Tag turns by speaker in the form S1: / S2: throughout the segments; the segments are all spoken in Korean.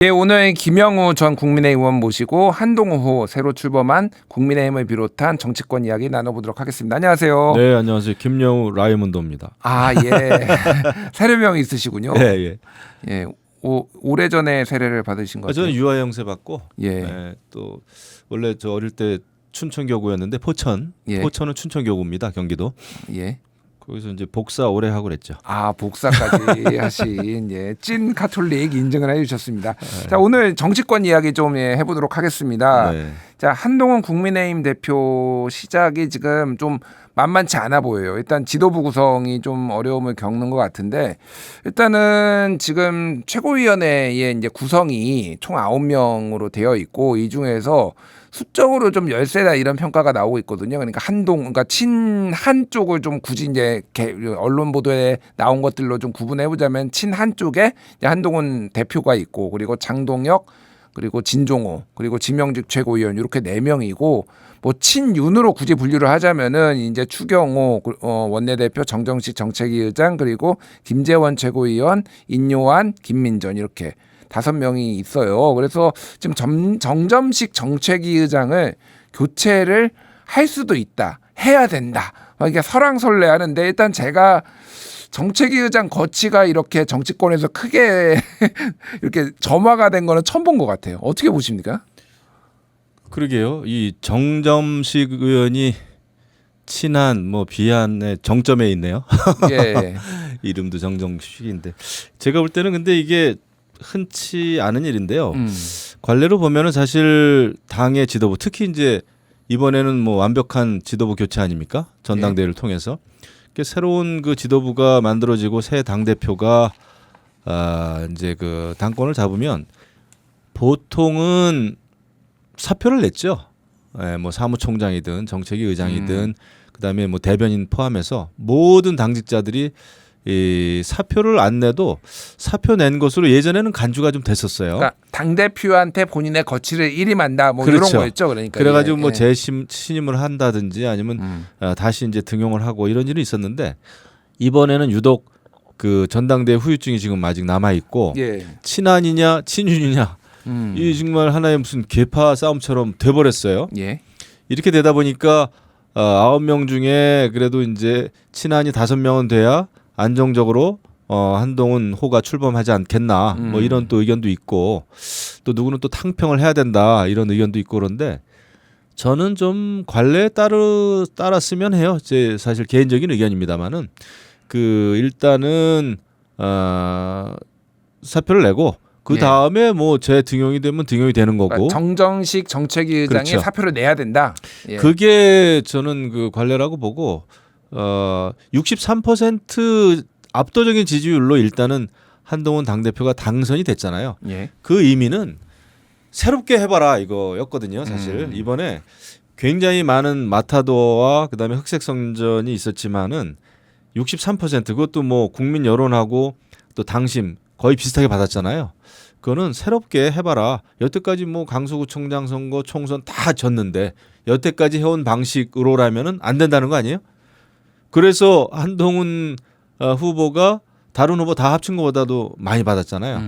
S1: 예, 오늘 김영우 전 국민의힘 의원 모시고 한동훈 새로 출범한 국민의힘을 비롯한 정치권 이야기 나눠보도록 하겠습니다. 안녕하세요.
S2: 네, 안녕하세요. 김영우 라이몬도입니다.
S1: 아, 예. 세례명이 있으시군요.
S2: 예, 예.
S1: 예. 오래전에 세례를 받으신 것 같아요.
S2: 저는 유아영세 받고,
S1: 예.
S2: 또 원래 저 어릴 때 춘천교구였는데 포천,
S1: 예.
S2: 포천은 춘천교구입니다. 경기도.
S1: 예.
S2: 거기서 이제 복사 오래 하고 그랬죠.
S1: 아, 복사까지 하신 찐 카톨릭 인증을 해주셨습니다. 자, 오늘 정치권 이야기 좀 해보도록 하겠습니다.
S2: 네.
S1: 자, 한동훈 국민의힘 대표 시작이 지금 좀 만만치 않아 보여요. 일단 지도부 구성이 좀 어려움을 겪는 것 같은데, 일단은 지금 최고위원회의 이제 구성이 총 9명으로 되어 있고, 이 중에서 수적으로 좀 열세다 이런 평가가 나오고 있거든요. 그러니까 그러니까 친한 쪽을 좀 굳이 이제 언론 보도에 나온 것들로 좀 구분해 보자면 친한 쪽에 한동훈 대표가 있고, 그리고 장동혁, 그리고 진종호, 그리고 지명직 최고위원 이렇게 4명이고, 뭐 친윤으로 굳이 분류를 하자면은 이제 추경호 원내대표, 정정식 정책위 의장, 그리고 김재원 최고위원, 인요한, 김민전 이렇게 5명이 있어요. 그래서 지금 정점식 정책위 의장을 교체를 할 수도 있다, 해야 된다, 이게 설왕설래하는데, 일단 제가 정책위 의장 거치가 이렇게 정치권에서 크게 이렇게 점화가 된 거는 처음 본 것 같아요. 어떻게 보십니까?
S2: 그러게요. 이 정점식 의원이 친한 뭐 비한의 정점에 있네요.
S1: 예.
S2: 이름도 정정식인데 제가 볼 때는 근데 이게 흔치 않은 일인데요. 관례로 보면은 사실 당의 지도부, 특히 이제 이번에는 뭐 완벽한 지도부 교체 아닙니까? 전당대회를 통해서 새로운 그 지도부가 만들어지고 새 당 대표가 이제 그 당권을 잡으면 보통은 사표를 냈죠. 예, 뭐 사무총장이든 정책위 의장이든 그다음에 뭐 대변인 포함해서 모든 당직자들이 이 사표를 안 내도 사표 낸 것으로 예전에는 간주가 좀 됐었어요.
S1: 그러니까 당 대표한테 본인의 거취를 일임한다, 뭐
S2: 그렇죠.
S1: 이런 거였죠. 그러니까
S2: 그래가지고
S1: 예.
S2: 뭐 재신임을 한다든지 아니면 다시 이제 등용을 하고 이런 일이 있었는데 이번에는 유독 그 전당대회 후유증이 지금 아직 남아 있고
S1: 예.
S2: 친한이냐 친윤이냐 이 정말 하나의 무슨 계파 싸움처럼 돼버렸어요.
S1: 예.
S2: 이렇게 되다 보니까 9명 중에 그래도 이제 친한이 5명은 돼야 안정적으로 한동훈 호가 출범하지 않겠나 뭐 이런 또 의견도 있고, 또 누구는 또 탕평을 해야 된다 이런 의견도 있고, 그런데 저는 좀 관례에 따랐으면 해요. 제 사실 개인적인 의견입니다만은 그 일단은 사표를 내고 그 다음에 뭐 재등용이 되면 등용이 되는 거고,
S1: 그러니까 정정식 정책위 의장이
S2: 그렇죠.
S1: 사표를 내야 된다. 예.
S2: 그게 저는 그 관례라고 보고 63% 압도적인 지지율로 일단은 한동훈 당대표가 당선이 됐잖아요.
S1: 예.
S2: 그 의미는 새롭게 해봐라 이거였거든요. 사실 이번에 굉장히 많은 마타도어와 그다음에 흑색 선전이 있었지만은 63% 그것도 뭐 국민 여론하고 또 당심 거의 비슷하게 받았잖아요. 그거는 새롭게 해봐라. 여태까지 뭐 강서구청장 선거, 총선 다 졌는데 여태까지 해온 방식으로라면은 안 된다는 거 아니에요? 그래서 한동훈 후보가 다른 후보 다 합친 것보다도 많이 받았잖아요.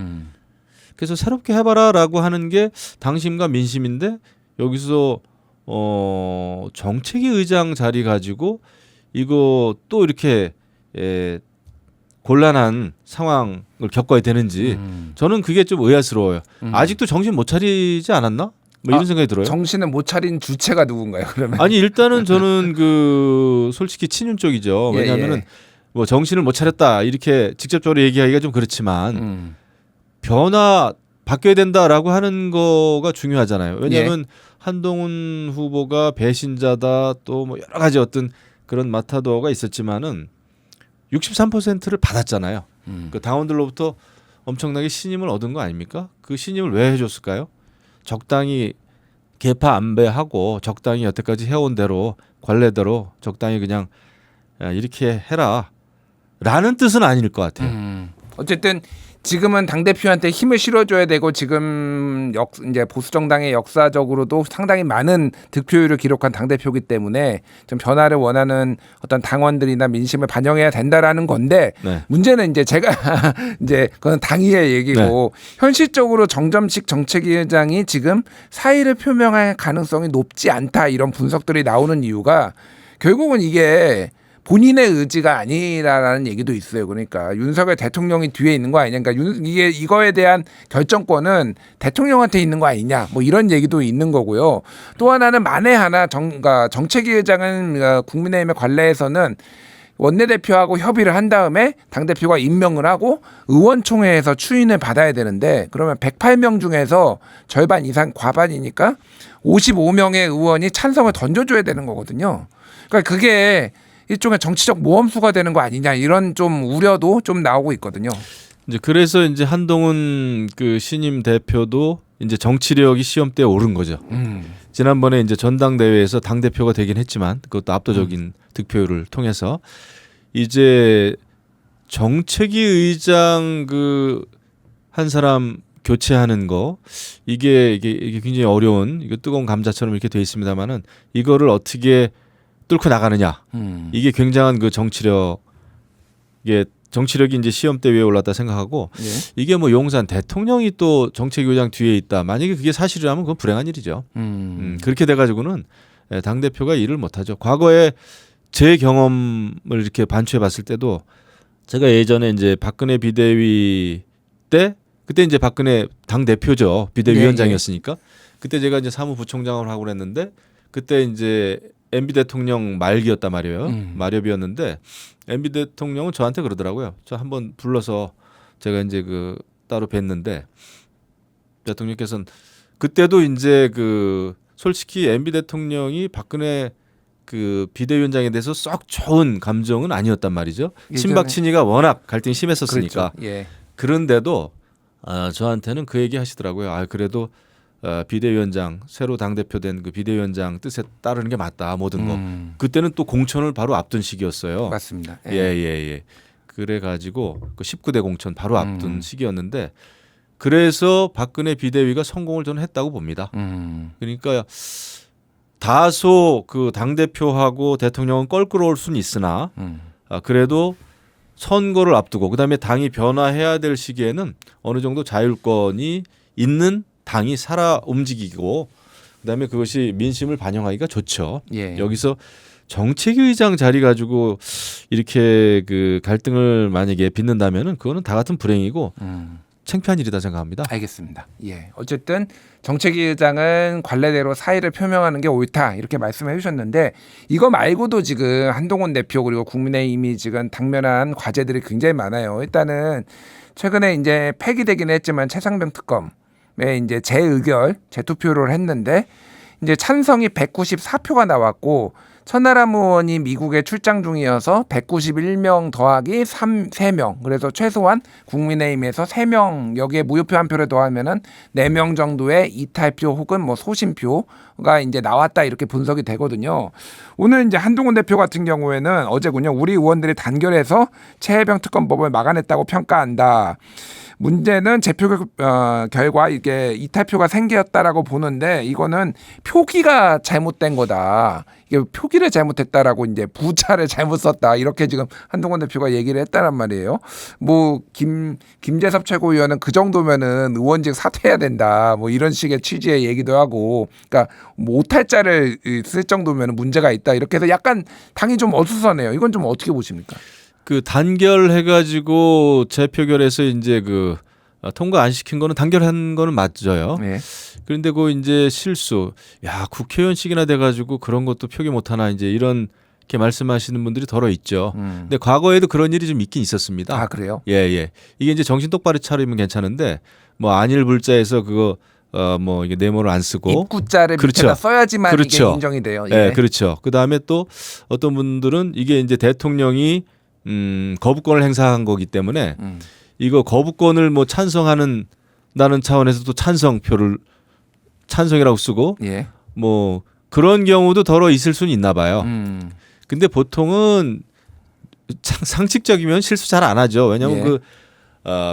S2: 그래서 새롭게 해봐라라고 하는 게 당심과 민심인데, 여기서 정책위 의장 자리 가지고 이거 또 이렇게 곤란한 상황을 겪어야 되는지 저는 그게 좀 의아스러워요. 아직도 정신 못 차리지 않았나? 뭐 이런 생각이 들어요.
S1: 정신을 못 차린 주체가 누군가요, 그러면?
S2: 아니 일단은 저는 그 솔직히 친윤 쪽이죠. 왜냐하면은 뭐 정신을 못 차렸다 이렇게 직접적으로 얘기하기가 좀 그렇지만 변화 바뀌어야 된다라고 하는 거가 중요하잖아요. 왜냐하면 한동훈 후보가 배신자다, 또 뭐 여러 가지 어떤 그런 마타도어가 있었지만은 63%를 받았잖아요. 그 당원들로부터 엄청나게 신임을 얻은 거 아닙니까? 그 신임을 왜 해줬을까요? 적당히 계파 안배하고 적당히 여태까지 해온 대로 관례대로 적당히 그냥 이렇게 해라 라는 뜻은 아닐 것 같아요.
S1: 어쨌든 지금은 당 대표한테 힘을 실어줘야 되고 지금 이제 보수 정당의 역사적으로도 상당히 많은 득표율을 기록한 당 대표이기 때문에 좀 변화를 원하는 어떤 당원들이나 민심을 반영해야 된다라는 건데
S2: 네.
S1: 문제는 이제 제가 이제 그건 당위의 얘기고 현실적으로 정점식 정책위 의장이 지금 사의를 표명할 가능성이 높지 않다 이런 분석들이 나오는 이유가 결국은 이게 본인의 의지가 아니라는 얘기도 있어요. 그러니까 윤석열 대통령이 뒤에 있는 거 아니냐. 그러니까 이거에 대한 결정권은 대통령한테 있는 거 아니냐. 뭐 이런 얘기도 있는 거고요. 또 하나는 만에 하나 그러니까 정책위 의장은 국민의힘의 관례에서는 원내대표하고 협의를 한 다음에 당대표가 임명을 하고 의원총회에서 추인을 받아야 되는데 그러면 108명 중에서 절반 이상 과반이니까 55명의 의원이 찬성을 던져줘야 되는 거거든요. 그러니까 그게 일종의 정치적 모험수가 되는 거 아니냐 이런 좀 우려도 좀 나오고 있거든요.
S2: 이제 그래서 이제 한동훈 그 신임 대표도 이제 정치력이 시험대에 오른 거죠. 지난번에 이제 전당대회에서 당 대표가 되긴 했지만 그것도 압도적인 득표율을 통해서 이제 정책위 의장 그 한 사람 교체하는 거 이게 굉장히 어려운 이거 뜨거운 감자처럼 이렇게 돼 있습니다만은 이거를 어떻게 뚫고 나가느냐 이게 굉장한 그 정치력이 이제 시험대 위에 올랐다 생각하고 이게 뭐 용산 대통령이 또 정책위원장 뒤에 있다 만약에 그게 사실이라면 그건 불행한 일이죠. 그렇게 돼가지고는 당 대표가 일을 못하죠. 과거에 제 경험을 이렇게 반추해봤을 때도 제가 예전에 이제 박근혜 비대위 때 그때 이제 박근혜 당 대표죠 비대위원장이었으니까 그때 제가 이제 사무부총장을 하고 그랬는데 그때 이제 MB 대통령 말기였단 말이에요. 마렵이었는데 MB 대통령은 저한테 그러더라고요. 저 한번 불러서 제가 이제 그 따로 뵀는데 대통령께서는 그때도 이제 그 솔직히 MB 대통령이 박근혜 그 비대위원장에 대해서 썩 좋은 감정은 아니었단 말이죠. 친박 친이가 워낙 갈등이 심했었으니까.
S1: 그렇죠. 예.
S2: 그런데도 저한테는 그 얘기 하시더라고요. 그래도 비대위원장 새로 당 대표된 그 비대위원장 뜻에 따르는 게 맞다 모든 거. 그때는 또 공천을 바로 앞둔 시기였어요.
S1: 맞습니다.
S2: 예. 그래 가지고 그 19대 공천 바로 앞둔 시기였는데 그래서 박근혜 비대위가 성공을 저는 했다고 봅니다. 그러니까 다소 그 당 대표하고 대통령은 껄끄러울 수는 있으나 그래도 선거를 앞두고 그다음에 당이 변화해야 될 시기에는 어느 정도 자율권이 있는 당이 살아 움직이고 그다음에 그것이 민심을 반영하기가 좋죠.
S1: 예.
S2: 여기서 정책위 의장 자리 가지고 이렇게 그 갈등을 만약에 빚는다면은 그거는 다 같은 불행이고 창피한 일이다 생각합니다.
S1: 알겠습니다. 예. 어쨌든 정책위 의장은 관례대로 사의를 표명하는 게 옳다 이렇게 말씀해 주셨는데 이거 말고도 지금 한동훈 대표 그리고 국민의힘이 지금 당면한 과제들이 굉장히 많아요. 일단은 최근에 이제 폐기되긴 했지만 최상병 특검에 이제 재의결 재투표를 했는데 이제 찬성이 194표가 나왔고 천하람 의원이 미국에 출장 중이어서 191명 더하기 3명 그래서 최소한 국민의힘에서 3명 여기에 무효표 한 표를 더하면은 4명 정도의 이탈표 혹은 뭐 소신표가 이제 나왔다 이렇게 분석이 되거든요. 오늘 이제 한동훈 대표 같은 경우에는 어제군요. 우리 의원들이 단결해서 최혜병 특검법을 막아냈다고 평가한다. 문제는 재표 결과 이게 이탈표가 생겼다라고 보는데 이거는 표기가 잘못된 거다. 이게 표기를 잘못했다라고 이제 부차를 잘못 썼다. 이렇게 지금 한동훈 대표가 얘기를 했다란 말이에요. 뭐 김재섭 최고위원은 그 정도면은 의원직 사퇴해야 된다. 뭐 이런 식의 취지의 얘기도 하고, 그러니까 뭐 오탈자를 쓸 정도면 문제가 있다. 이렇게 해서 약간 당이 좀 어수선해요. 이건 좀 어떻게 보십니까?
S2: 그 단결해가지고 재표결해서 이제 그 통과 안 시킨 거는 단결한 거는 맞죠.
S1: 네.
S2: 그런데 그 이제 실수, 국회의원식이나 돼가지고 그런 것도 표기 못하나 이제 이렇게 말씀하시는 분들이 더러 있죠. 근데 과거에도 그런 일이 좀 있긴 있었습니다.
S1: 아 그래요?
S2: 예. 이게 이제 정신 똑바로 차리면 괜찮은데 뭐 안일불자에서 그거 뭐 이게 네모를 안 쓰고
S1: 입구자를
S2: 그렇죠.
S1: 밑에다 써야지만
S2: 그렇죠.
S1: 이게 인정이 돼요.
S2: 예, 그렇죠. 그 다음에 또 어떤 분들은 이게 이제 대통령이 거부권을 행사한 거기 때문에 이거 거부권을 뭐 찬성하는 다는 차원에서 또 찬성이라고 쓰고
S1: 예.
S2: 뭐 그런 경우도 더러 있을 수는 있나 봐요. 근데 보통은 상식적이면 실수 잘 안 하죠. 왜냐하면
S1: 예.
S2: 그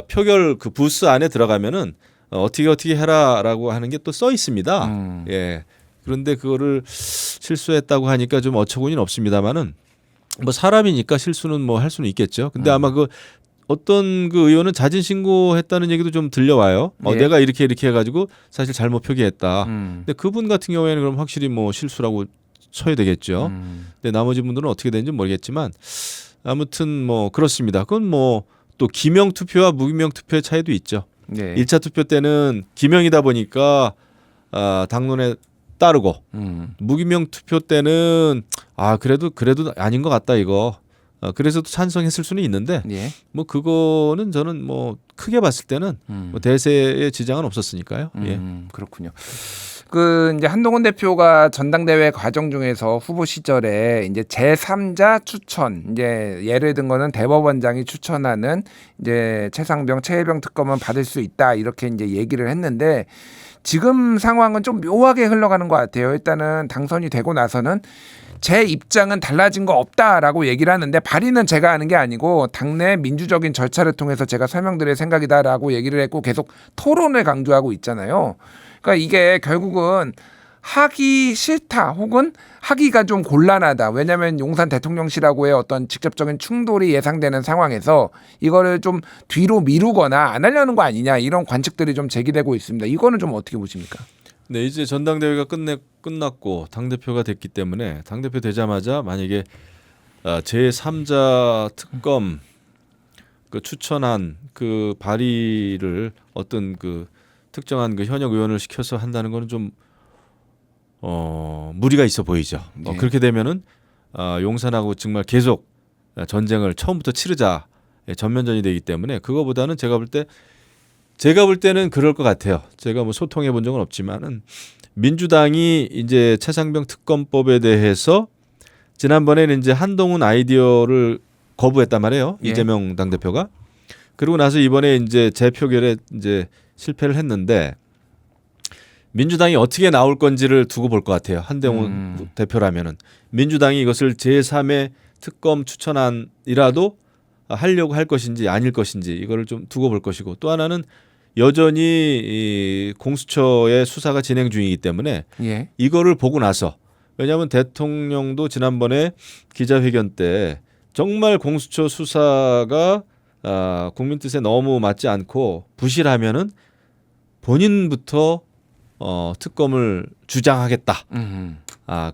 S2: 표결 그 부스 안에 들어가면은 어떻게 해라라고 하는 게 또 써 있습니다. 예. 그런데 그거를 실수했다고 하니까 좀 어처구니는 없습니다만은 뭐 사람이니까 실수는 뭐 할 수는 있겠죠. 근데 아마 그 어떤 그 의원은 자진 신고했다는 얘기도 좀 들려와요.
S1: 예.
S2: 내가 이렇게 해가지고 사실 잘못 표기했다.
S1: 음.
S2: 근데 그분 같은 경우에는 그럼 확실히 뭐 실수라고 쳐야 되겠죠. 근데 나머지 분들은 어떻게 되는지 모르겠지만 아무튼 뭐 그렇습니다. 그건 뭐 또 기명 투표와 무기명 투표의 차이도 있죠.
S1: 예.
S2: 1차 투표 때는 기명이다 보니까 당론에 따르고 무기명 투표 때는 그래도 아닌 것 같다 이거. 그래서 찬성했을 수는 있는데
S1: 예.
S2: 뭐 그거는 저는 뭐 크게 봤을 때는 뭐 대세에 지장은 없었으니까요. 예.
S1: 그렇군요. 그 이제 한동훈 대표가 전당대회 과정 중에서 후보 시절에 이제 제3자 추천, 이제 예를 든 거는 대법원장이 추천하는 이제 최상병, 최혜병 특검은 받을 수 있다 이렇게 이제 얘기를 했는데 지금 상황은 좀 묘하게 흘러가는 것 같아요. 일단은 당선이 되고 나서는 제 입장은 달라진 거 없다라고 얘기를 하는데 발의는 제가 하는 게 아니고 당내 민주적인 절차를 통해서 제가 설명드릴 생각이다라고 얘기를 했고 계속 토론을 강조하고 있잖아요. 그러니까 이게 결국은 하기 싫다 혹은 하기가 좀 곤란하다. 왜냐하면 용산 대통령실하고의 어떤 직접적인 충돌이 예상되는 상황에서 이거를 좀 뒤로 미루거나 안 하려는 거 아니냐 이런 관측들이 좀 제기되고 있습니다. 이거는 좀 어떻게 보십니까?
S2: 네, 이제 전당대회가 끝났고 당대표가 됐기 때문에 당대표 되자마자 만약에 제3자 특검 그 추천한 그 발의를 어떤 그 특정한 그 현역 의원을 시켜서 한다는 거는 좀 무리가 있어 보이죠.
S1: 네.
S2: 그렇게 되면은 용산하고 정말 계속 전쟁을 처음부터 치르자 전면전이 되기 때문에 그거보다는 제가 볼 때는 그럴 것 같아요. 제가 뭐 소통해 본 적은 없지만은 민주당이 이제 최상병 특검법에 대해서 지난번에는 이제 한동훈 아이디어를 거부했단 말이에요.
S1: 예.
S2: 이재명 당대표가. 그리고 나서 이번에 이제 재표결에 이제 실패를 했는데 민주당이 어떻게 나올 건지를 두고 볼 것 같아요. 한동훈 대표라면은 민주당이 이것을 제3의 특검 추천안이라도 하려고 할 것인지 아닐 것인지 이거를 좀 두고 볼 것이고 또 하나는 여전히 이 공수처의 수사가 진행 중이기 때문에
S1: 예.
S2: 이거를 보고 나서 왜냐하면 대통령도 지난번에 기자회견 때 정말 공수처 수사가 국민 뜻에 너무 맞지 않고 부실하면은 본인부터 특검을 주장하겠다.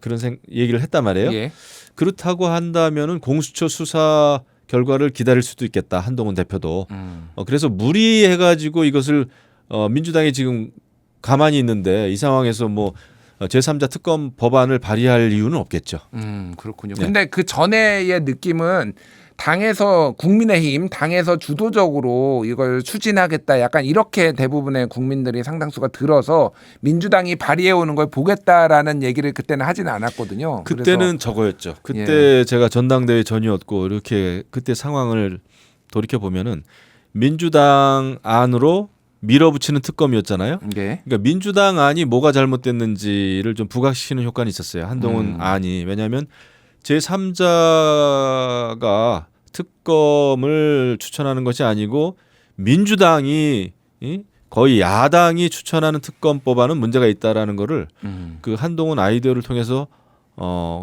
S2: 그런 얘기를 했단 말이에요.
S1: 예.
S2: 그렇다고 한다면은 공수처 수사 결과를 기다릴 수도 있겠다. 한동훈 대표도. 그래서 무리해가지고 이것을 민주당이 지금 가만히 있는데 이 상황에서 뭐 제3자 특검 법안을 발의할 이유는 없겠죠.
S1: 그렇군요.
S2: 네.
S1: 근데 그 전에의 느낌은 당에서 국민의힘 당에서 주도적으로 이걸 추진하겠다 약간 이렇게 대부분의 국민들이 상당수가 들어서 민주당이 발의해 오는 걸 보겠다라는 얘기를 그때는 하지는 않았거든요.
S2: 그때는 저거였죠. 그때 제가 전당대회 전이었고 이렇게 그때 상황을 돌이켜 보면은 민주당 안으로 밀어붙이는 특검이었잖아요.
S1: 예.
S2: 그러니까 민주당 안이 뭐가 잘못됐는지를 좀 부각시키는 효과는 있었어요. 한동훈 안이. 왜냐하면 제3자가 특검을 추천하는 것이 아니고 민주당이 거의 야당이 추천하는 특검 법안은 문제가 있다라는 거를 그 한동훈 아이디어를 통해서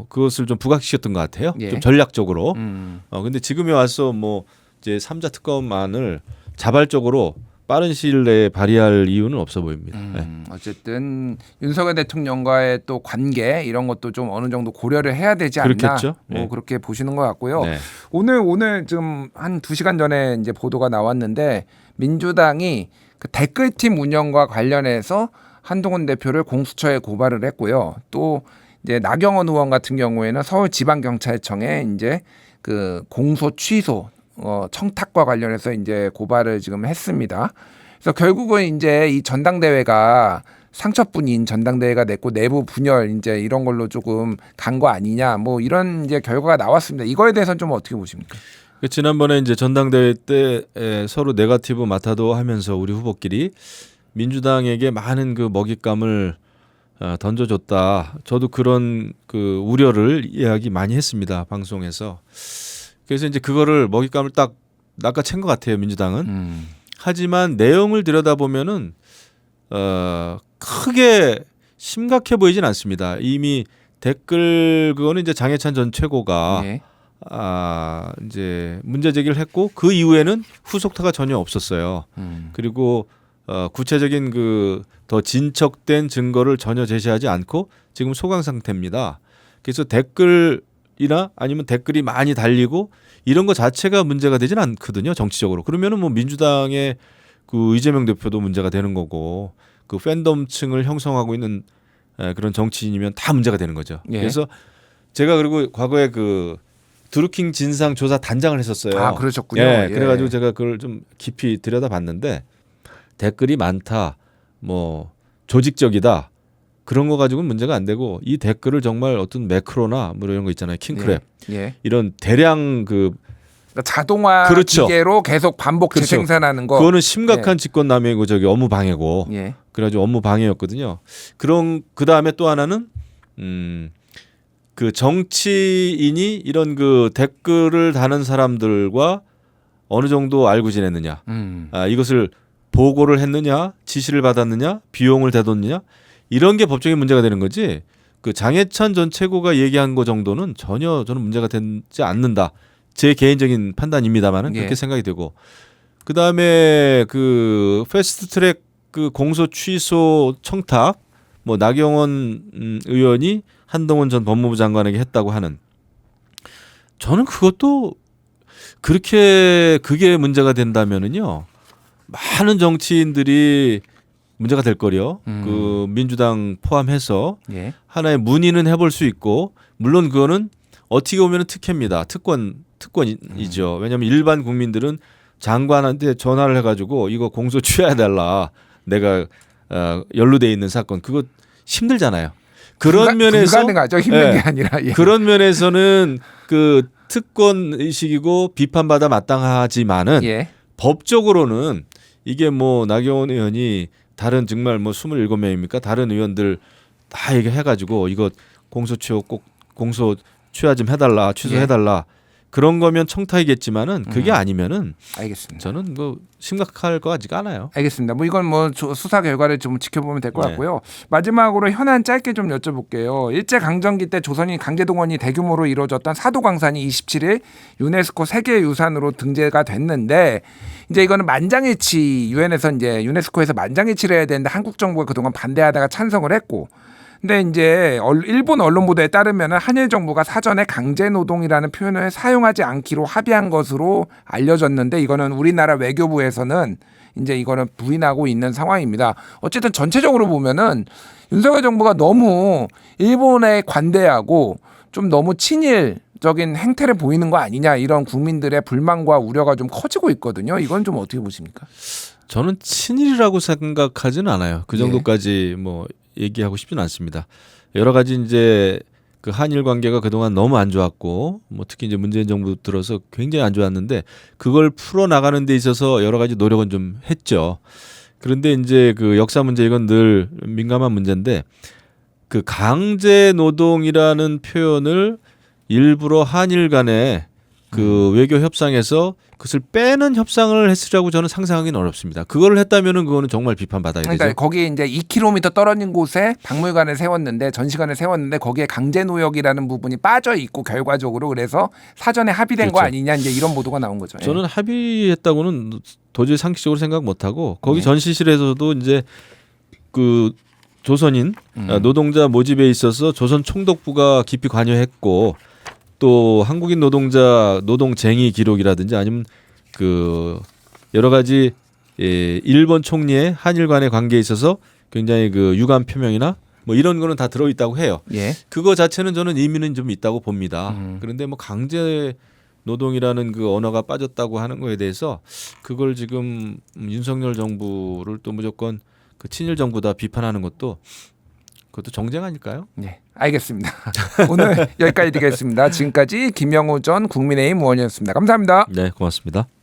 S2: 그것을 좀 부각시켰던 것 같아요.
S1: 예.
S2: 좀 전략적으로. 근데 지금에 와서 뭐 이제 3자 특검안을 자발적으로 빠른 시일 내에 발의할 이유는 없어 보입니다. 네.
S1: 어쨌든 윤석열 대통령과의 또 관계 이런 것도 좀 어느 정도 고려를 해야 되지 않나.
S2: 그렇겠죠.
S1: 뭐
S2: 네.
S1: 그렇게 보시는 것 같고요.
S2: 네.
S1: 오늘 지금 한 2시간 전에 이제 보도가 나왔는데 민주당이 그 댓글팀 운영과 관련해서 한동훈 대표를 공수처에 고발을 했고요. 또 이제 나경원 의원 같은 경우에는 서울지방경찰청에 이제 그 공소 취소 청탁과 관련해서 이제 고발을 지금 했습니다. 그래서 결국은 이제 이 전당대회가 상처뿐인 전당대회가 됐고 내부 분열 이제 이런 걸로 조금 간 거 아니냐 뭐 이런 이제 결과가 나왔습니다. 이거에 대해서는 좀 어떻게 보십니까?
S2: 지난번에 이제 전당대회 때 서로 네거티브 마타도 하면서 우리 후보끼리 민주당에게 많은 그 먹잇감을 던져줬다. 저도 그런 그 우려를 이야기 많이 했습니다. 방송에서. 그래서 이제 그거를 먹잇감을 딱 낚아챈 것 같아요. 민주당은. 하지만 내용을 들여다보면은 크게 심각해 보이진 않습니다. 이미 댓글 그거는 이제 장해찬 전 최고가
S1: 예.
S2: 이제 문제 제기를 했고 그 이후에는 후속타가 전혀 없었어요. 그리고 구체적인 그 더 진척된 증거를 전혀 제시하지 않고 지금 소강 상태입니다. 그래서 댓글이나 아니면 댓글이 많이 달리고 이런 거 자체가 문제가 되진 않거든요. 정치적으로. 그러면은 뭐 민주당의 그 이재명 대표도 문제가 되는 거고 그 팬덤층을 형성하고 있는 그런 정치인이면 다 문제가 되는 거죠.
S1: 예.
S2: 그래서 제가 그리고 과거에 그 드루킹 진상 조사 단장을 했었어요.
S1: 아, 그러셨군요.
S2: 예,
S1: 예.
S2: 그래가지고 제가 그걸 좀 깊이 들여다봤는데 댓글이 많다, 뭐 조직적이다 그런 거 가지고는 문제가 안 되고 이 댓글을 정말 어떤 매크로나 뭐 이런 거 있잖아요, 킹크랩
S1: 예.
S2: 이런 대량 그
S1: 그러니까 자동화
S2: 그렇죠.
S1: 기계로 계속 반복
S2: 그렇죠.
S1: 재생산하는 거.
S2: 그거는 심각한 직권남용이고 저기 업무 방해고
S1: 예.
S2: 그래가지고 업무 방해였거든요. 그런 그 다음에 또 하나는 그 정치인이 이런 그 댓글을 다는 사람들과 어느 정도 알고 지냈느냐, 이것을 보고를 했느냐, 지시를 받았느냐, 비용을 대뒀느냐 이런 게 법적인 문제가 되는 거지. 그 장해찬 전 최고가 얘기한 거 정도는 전혀 저는 문제가 되지 않는다. 제 개인적인 판단입니다만은 그렇게
S1: 예.
S2: 생각이 되고 그 다음에 그 패스트트랙 그 공소 취소 청탁 뭐 나경원 의원이 한동훈 전 법무부 장관에게 했다고 하는 저는 그것도 그렇게 그게 문제가 된다면은요 많은 정치인들이 문제가 될 거려. 그 민주당 포함해서
S1: 예.
S2: 하나의 문의는 해볼 수 있고 물론 그거는 어떻게 보면 특혜입니다. 특권이죠. 왜냐하면 일반 국민들은 장관한테 전화를 해가지고 이거 공소 취하해달라. 내가 연루돼 있는 사건 그거 힘들잖아요. 그런 면에서
S1: 불가능하죠. 힘든
S2: 예.
S1: 게 아니라. 예.
S2: 그런 면에서는 그 특권 의식이고 비판받아 마땅하지만은
S1: 예.
S2: 법적으로는 이게 뭐 나경원 의원이 다른 정말 뭐 27명입니까? 다른 의원들 다 얘기해가지고 이거 공소 취하 좀 해달라, 취소해달라. 그런 거면 청탁이겠지만은 그게 아니면은
S1: 알겠습니다.
S2: 저는 뭐 심각할 것 같지가 않아요.
S1: 알겠습니다. 뭐 이건 뭐 수사 결과를 좀 지켜보면 될 것
S2: 네.
S1: 같고요. 마지막으로 현안 짧게 좀 여쭤볼게요. 일제 강점기 때 조선인 강제동원이 대규모로 이루어졌던 사도광산이 27일 유네스코 세계유산으로 등재가 됐는데 이제 이거는 만장일치 유엔에서 이제 유네스코에서 만장일치를 해야 되는데 한국 정부가 그동안 반대하다가 찬성을 했고. 근데 이제 일본 언론 보도에 따르면 한일 정부가 사전에 강제노동이라는 표현을 사용하지 않기로 합의한 것으로 알려졌는데 이거는 우리나라 외교부에서는 이제 이거는 부인하고 있는 상황입니다. 어쨌든 전체적으로 보면은 윤석열 정부가 너무 일본에 관대하고 좀 너무 친일적인 행태를 보이는 거 아니냐 이런 국민들의 불만과 우려가 좀 커지고 있거든요. 이건 좀 어떻게 보십니까?
S2: 저는 친일이라고 생각하지는 않아요. 그 정도까지 뭐 얘기하고 싶지는 않습니다. 여러 가지 이제 그 한일 관계가 그동안 너무 안 좋았고 뭐 특히 이제 문재인 정부 들어서 굉장히 안 좋았는데 그걸 풀어 나가는 데 있어서 여러 가지 노력은 좀 했죠. 그런데 이제 그 역사 문제 이건 늘 민감한 문제인데 그 강제 노동이라는 표현을 일부러 한일 간에 그 외교 협상에서 그것을 빼는 협상을 했으라고 저는 상상하기는 어렵습니다. 그걸 했다면은 그거는 정말 비판받아야 되죠.
S1: 그러니까 거기 이제 2km 떨어진 곳에 박물관을 세웠는데 전시관을 세웠는데 거기에 강제노역이라는 부분이 빠져 있고 결과적으로 그래서 사전에 합의된 거
S2: 그렇죠.
S1: 아니냐 이제 이런 보도가 나온 거죠. 예.
S2: 저는 합의했다고는 도저히 상식적으로 생각 못하고 거기
S1: 네.
S2: 전시실에서도 이제 그 조선인 노동자 모집에 있어서 조선 총독부가 깊이 관여했고 또 한국인 노동자 노동쟁의 기록이라든지 아니면 그 여러 가지 일본 총리의 한일 간의 관계에 있어서 굉장히 그 유감 표명이나 뭐 이런 거는 다 들어 있다고 해요.
S1: 예.
S2: 그거 자체는 저는 의미는 좀 있다고 봅니다. 그런데 뭐 강제 노동이라는 그 언어가 빠졌다고 하는 거에 대해서 그걸 지금 윤석열 정부를 또 무조건 그 친일 정부다 비판하는 것도 그것도 정쟁 아닐까요?
S1: 네, 알겠습니다. 오늘 여기까지 드리겠습니다. 지금까지 김영우 전 국민의힘 의원이었습니다. 감사합니다.
S2: 네, 고맙습니다.